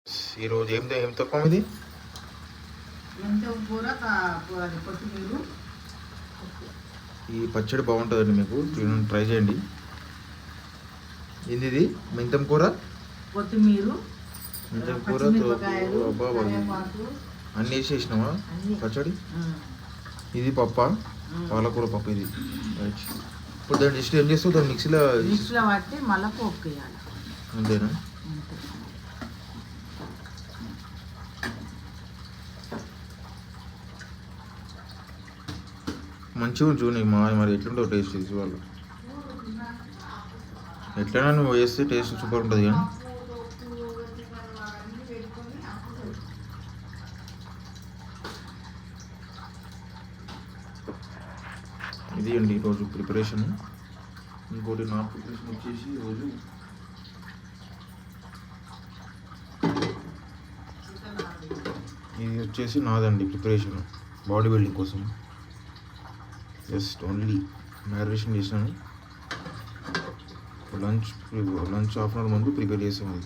ఈరోజు ఏం తక్కువ ఇది కొత్తిమీర. ఈ పచ్చడి బాగుంటుందండి, మీకు ట్రై చేయండి. ఏంది ఇది? మెంతం కూర, కొత్తిమీర, మెంతం కూర, అన్నీ వేసేసినావా పచ్చడి? ఇది పప్ప, పాలకూర పప్పు ఇది. ఇప్పుడు దాన్ని జస్ట్ ఏం చేస్తావు? దాన్ని మిక్సీలో పట్టి మళ్ళీ పోపు వేయాలి. అంతేనా? మంచిగా చూని మరి ఎట్లుంటావు టేస్ట్ తీసి వాళ్ళు. ఎట్లైనా నువ్వు వేస్తే టేస్ట్ సూపర్ ఉంటుంది. కానీ ఇది అండి ఈరోజు ప్రిపరేషన్. ఇంకోటి నా ప్రిపరేషన్ వచ్చేసి ఈరోజు ఇది వచ్చేసి నాదండి ప్రిపరేషన్ బాడీ బిల్డింగ్ కోసం. జస్ట్ ఓన్లీ మ్యారినేషన్ చేసినాను. లంచ్ హాఫ్ అన్ అవర్ ముందు ప్రిపేర్ చేసాము.